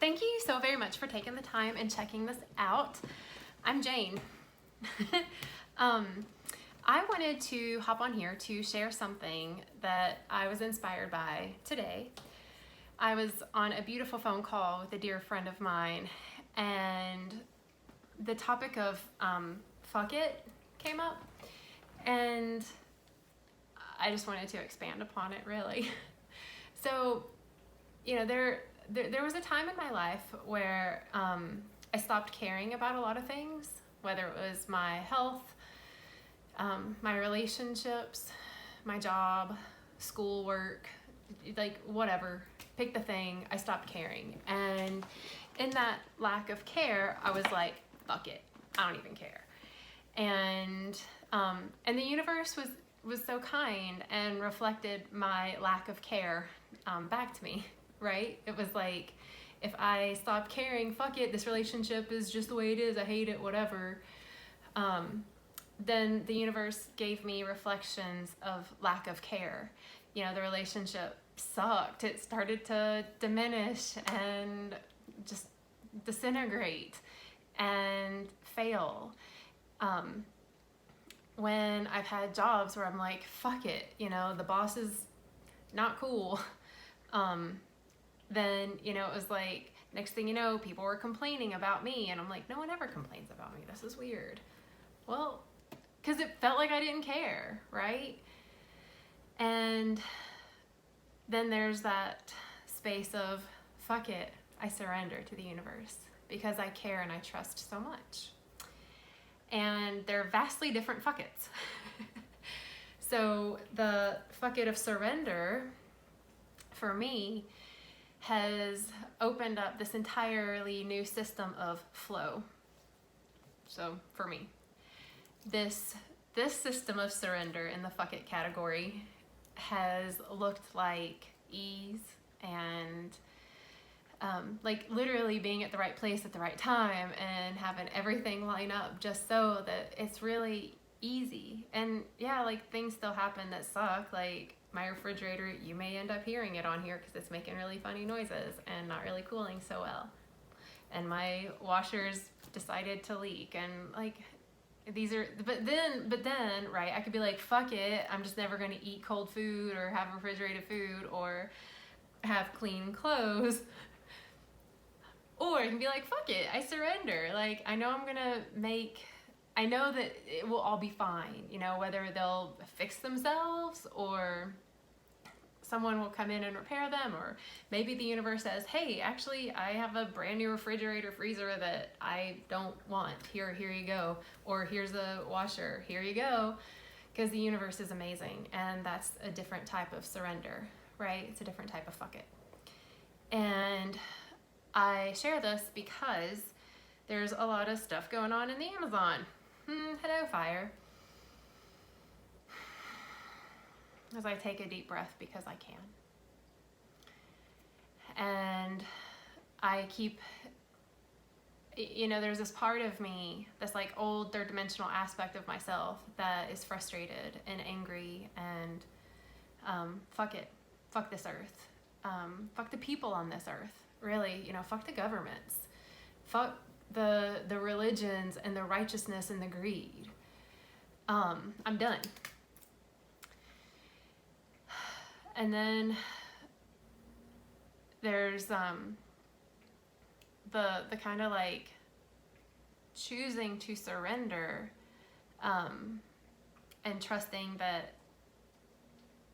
Thank you so very much for taking the time and checking this out. I'm Jane. I wanted to hop on here to share something that I was inspired by today. I was on a beautiful phone call with a dear friend of mine, and the topic of fuck it came up, and I just wanted to expand upon it, really. So, you know, there was a time in my life where I stopped caring about a lot of things, whether it was my health, my relationships, my job, schoolwork, like whatever, pick the thing, I stopped caring. And in that lack of care, I was like, fuck it, I don't even care. And the universe was so kind and reflected my lack of care back to me, right? It was like, if I stopped caring, fuck it, this relationship is just the way it is, I hate it, whatever. Then the universe gave me reflections of lack of care. You know, the relationship sucked. It started to diminish and just disintegrate and fail. When I've had jobs where I'm like, fuck it, you know, the boss is not cool. Then, you know, it was like, next thing you know, people were complaining about me, and I'm like, no one ever complains about me. This is weird. Well, because it felt like I didn't care, right? And then there's that space of, fuck it, I surrender to the universe because I care and I trust so much. And they're vastly different fuck it's. So the fuck it of surrender, for me, has opened up this entirely new system of flow. So for me, this system of surrender in the fuck it category has looked like ease and like literally being at the right place at the right time and having everything line up just so that it's really easy. And yeah, like things still happen that suck, like my refrigerator, you may end up hearing it on here because it's making really funny noises and not really cooling so well. And my washers decided to leak, and like these are, but then, right, I could be like, fuck it, I'm just never going to eat cold food or have refrigerated food or have clean clothes. Or I can be like, fuck it, I surrender. Like, I know I'm going to I know that it will all be fine, you know, whether they'll fix themselves or someone will come in and repair them, or maybe the universe says, hey, actually, I have a brand new refrigerator freezer that I don't want. Here you go. Or here's a washer. Here you go. Because the universe is amazing, and that's a different type of surrender, right? It's a different type of fuck it. And I share this because there's a lot of stuff going on in the Amazon. Hello, fire. As I take a deep breath because I can. And I keep, you know, there's this part of me, this like old third dimensional aspect of myself that is frustrated and angry and fuck it, fuck this earth, fuck the people on this earth, really, you know, fuck the governments, fuck the religions and the righteousness and the greed. I'm done. And then there's the kind of like choosing to surrender and trusting that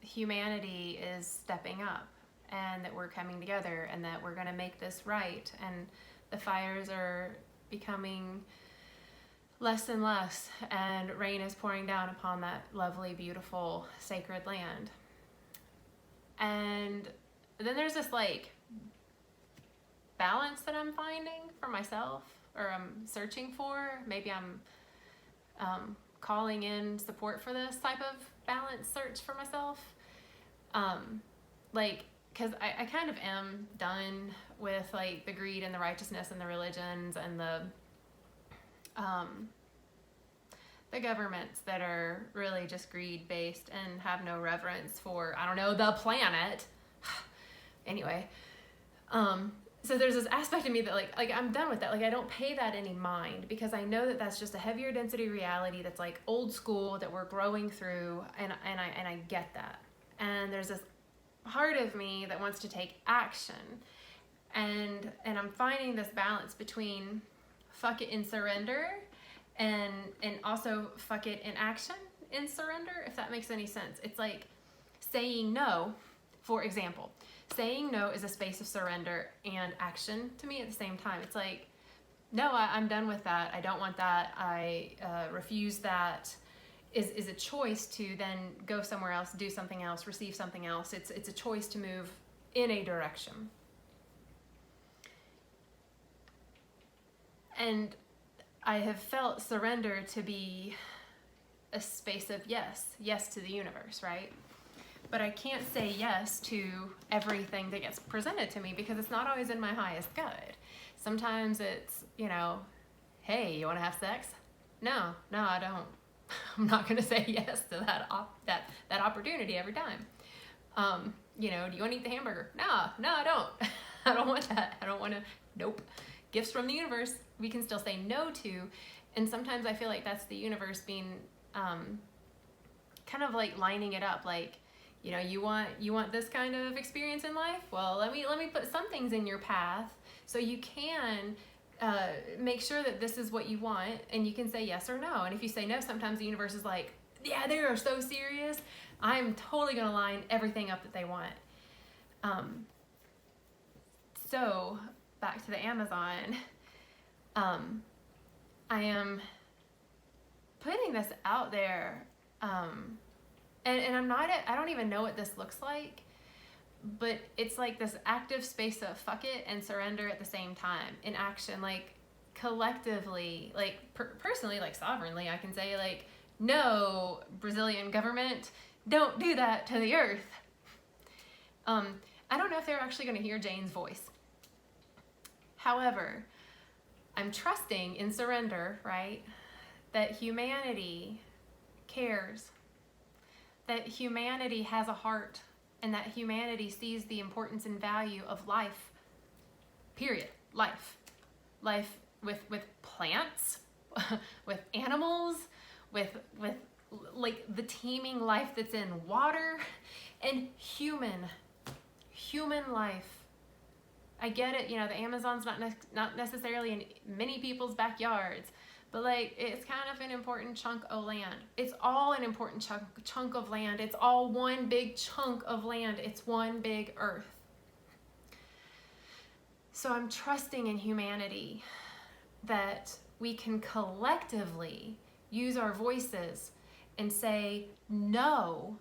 humanity is stepping up and that we're coming together and that we're going to make this right, and the fires are becoming less and less and rain is pouring down upon that lovely, beautiful, sacred land. And then there's this like balance that I'm finding for myself, or I'm searching for. Maybe I'm calling in support for this type of balance search for myself. Like, because I kind of am done with like the greed and the righteousness and the religions and the governments that are really just greed based and have no reverence for, I don't know, the planet. Anyway, so there's this aspect of me that like I'm done with that. Like I don't pay that any mind, because I know that that's just a heavier density reality that's like old school that we're growing through, and I get that. And there's this part of me that wants to take action, and I'm finding this balance between fuck it in surrender and also fuck it in action in surrender, if that makes any sense. It's like saying no, for example. Saying no is a space of surrender and action to me at the same time. It's like, no, I'm done with that. I don't want that. I refuse that. Is a choice to then go somewhere else, do something else, receive something else. It's a choice to move in a direction. And I have felt surrender to be a space of yes to the universe, right? But I can't say yes to everything that gets presented to me, because it's not always in my highest good. Sometimes it's, hey, you want to have sex? No, I don't. I'm not going to say yes to that opportunity every time. Do you want to eat the hamburger? No, I don't. I don't want that. I don't want to. Nope. Gifts from the universe, we can still say no to. And sometimes I feel like that's the universe being kind of like lining it up, like, you want this kind of experience in life? Well, let me put some things in your path so you can make sure that this is what you want, and you can say yes or no. And if you say no, sometimes the universe is like, yeah, they are so serious. I'm totally going to line everything up that they want. So back to the Amazon. I am putting this out there. And I don't even know what this looks like, but it's like this active space of fuck it and surrender at the same time in action, like collectively, like personally, like sovereignly, I can say like, no, Brazilian government, don't do that to the earth. I don't know if they're actually going to hear Jane's voice. However, I'm trusting in surrender, right? That humanity cares, that humanity has a heart, and that humanity sees the importance and value of life, period. Life with plants, with animals, with like the teeming life that's in water, and human life. I get it, the Amazon's not necessarily in many people's backyards, but like it's kind of an important chunk of land. It's all an important chunk of land. It's all one big chunk of land. It's one big earth. So I'm trusting in humanity that we can collectively use our voices and say no.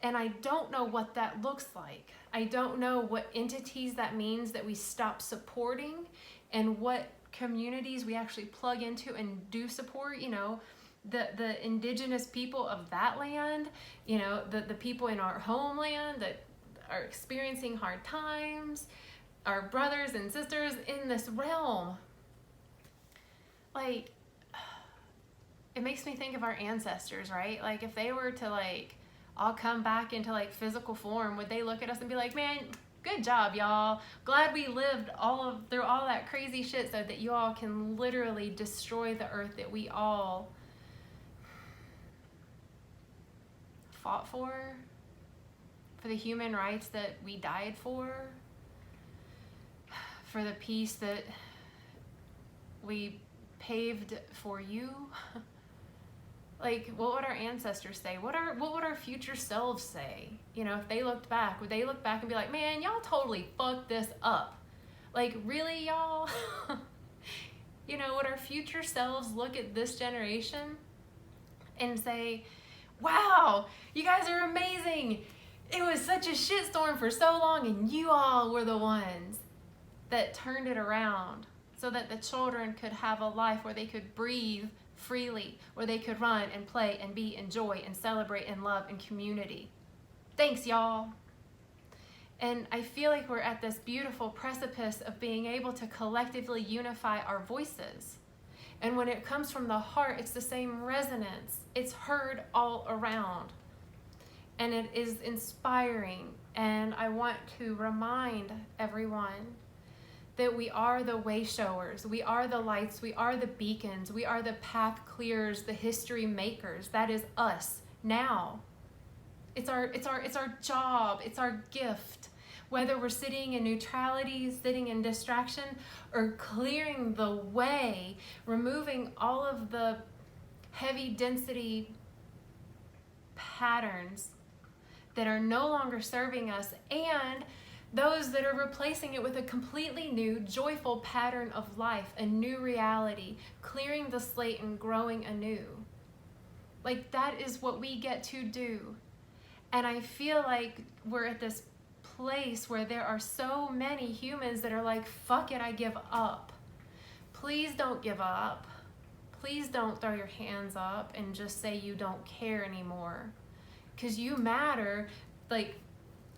And I don't know what that looks like. I don't know what entities that means that we stop supporting, and what communities we actually plug into and do support, the indigenous people of that land, the people in our homeland that are experiencing hard times, our brothers and sisters in this realm. Like, it makes me think of our ancestors, right? Like, if they were to like all come back into like physical form, would they look at us and be like, man, good job, y'all. Glad we lived through all that crazy shit so that you all can literally destroy the earth that we all fought for the human rights that we died for the peace that we paved for you. Like, what would our ancestors say? What would our future selves say? If they looked back, would they look back and be like, man, y'all totally fucked this up? Like, really, y'all? Would our future selves look at this generation and say, wow, you guys are amazing. It was such a shitstorm for so long, and you all were the ones that turned it around so that the children could have a life where they could breathe freely, where they could run and play and be and joy and celebrate and love and community. Thanks, y'all. And I feel like we're at this beautiful precipice of being able to collectively unify our voices. And when it comes from the heart, it's the same resonance. It's heard all around. And it is inspiring. And I want to remind everyone that we are the way showers, we are the lights, we are the beacons, we are the path clearers, the history makers. That is us now. It's our job, it's our gift. Whether we're sitting in neutrality, sitting in distraction, or clearing the way, removing all of the heavy density patterns that are no longer serving us, and those that are replacing it with a completely new, joyful pattern of life, a new reality, clearing the slate and growing anew. Like, that is what we get to do. And I feel like we're at this place where there are so many humans that are like, fuck it, I give up. Please don't give up. Please don't throw your hands up and just say you don't care anymore. Because you matter. Like,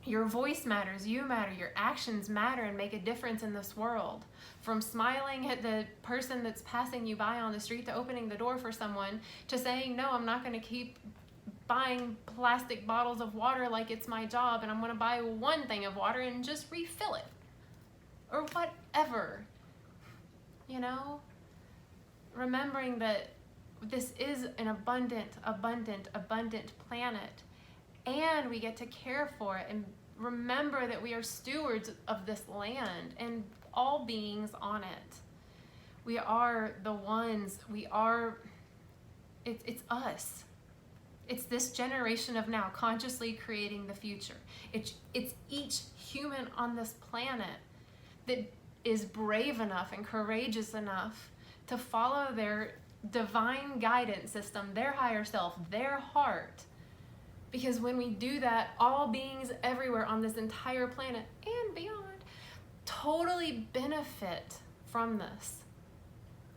your voice matters, you matter, your actions matter and make a difference in this world. From smiling at the person that's passing you by on the street, to opening the door for someone, to saying, no, I'm not going to keep buying plastic bottles of water like it's my job, and I'm going to buy one thing of water and just refill it. Or whatever. You know? Remembering that this is an abundant planet, and we get to care for it, and remember that we are stewards of this land and all beings on it. We are the ones, it's us. It's this generation of now consciously creating the future. It's each human on this planet that is brave enough and courageous enough to follow their divine guidance system, their higher self, their heart. Because when we do that, all beings everywhere on this entire planet and beyond totally benefit from this.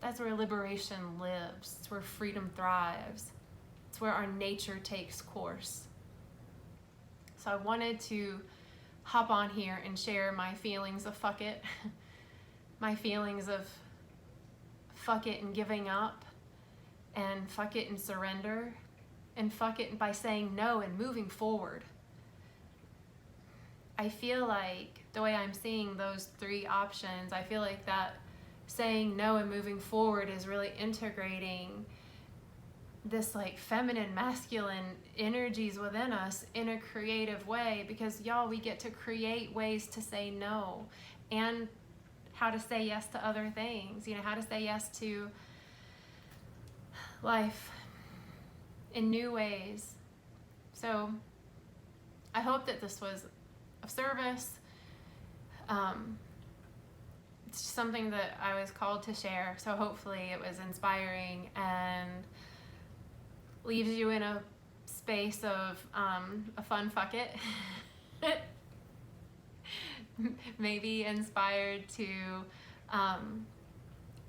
That's where liberation lives. It's where freedom thrives. It's where our nature takes course. So I wanted to hop on here and share my feelings of fuck it. My feelings of fuck it and giving up, and fuck it and surrender, and fuck it by saying no and moving forward. I feel like the way I'm seeing those three options, I feel like that saying no and moving forward is really integrating this like feminine, masculine energies within us in a creative way, because y'all, we get to create ways to say no, and how to say yes to other things, you know, how to say yes to life in new ways. So I hope that this was of service. It's just something that I was called to share, so hopefully it was inspiring and leaves you in a space of a fun fuck it. Maybe inspired to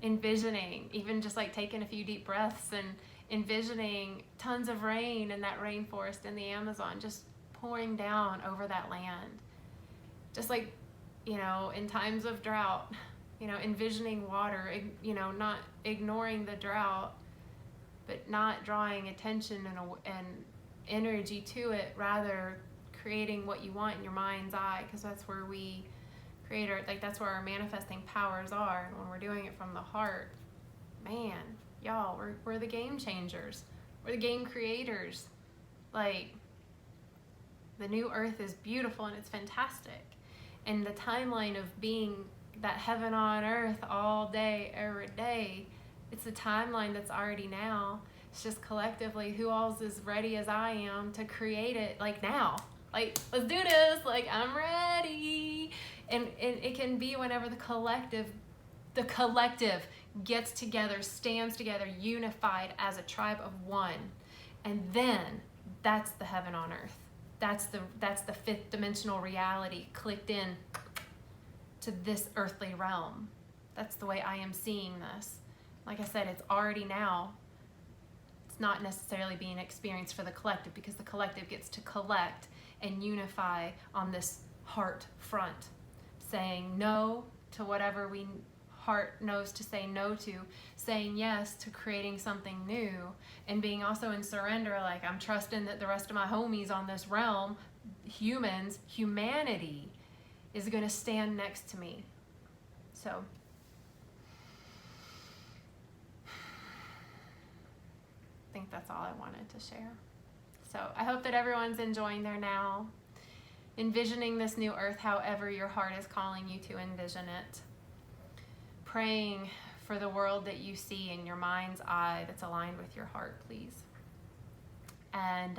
envisioning, even just like taking a few deep breaths and envisioning tons of rain in that rainforest in the Amazon just pouring down over that land. Just like, you know, in times of drought, you know, envisioning water, you know, not ignoring the drought, but not drawing attention and energy to it, rather creating what you want in your mind's eye, because that's where we create our, like, that's where our manifesting powers are. And when we're doing it from the heart, man, y'all, we're the game changers. We're the game creators. Like, the new earth is beautiful and it's fantastic. And the timeline of being that heaven on earth all day, every day, it's a timeline that's already now. It's just collectively who all's as ready as I am to create it, like, now. Like, let's do this. Like, I'm ready. And it can be whenever the collective gets together, stands together, unified as a tribe of one. And then that's the heaven on earth. That's the fifth dimensional reality clicked in to this earthly realm. That's the way I am seeing this. Like I said, it's already now. It's not necessarily being experienced for the collective, because the collective gets to collect and unify on this heart front, saying no to whatever we heart knows to say no to, saying yes to creating something new, and being also in surrender, like, I'm trusting that the rest of my homies on this realm, humanity, is going to stand next to me. So I think that's all I wanted to share. So I hope that everyone's enjoying their now, envisioning this new earth however your heart is calling you to envision it. Praying for the world that you see in your mind's eye that's aligned with your heart, please. And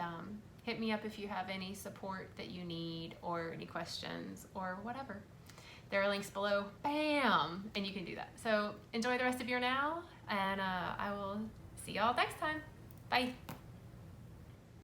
hit me up if you have any support that you need or any questions or whatever. There are links below. Bam! And you can do that. So enjoy the rest of your now, and I will see y'all next time. Bye.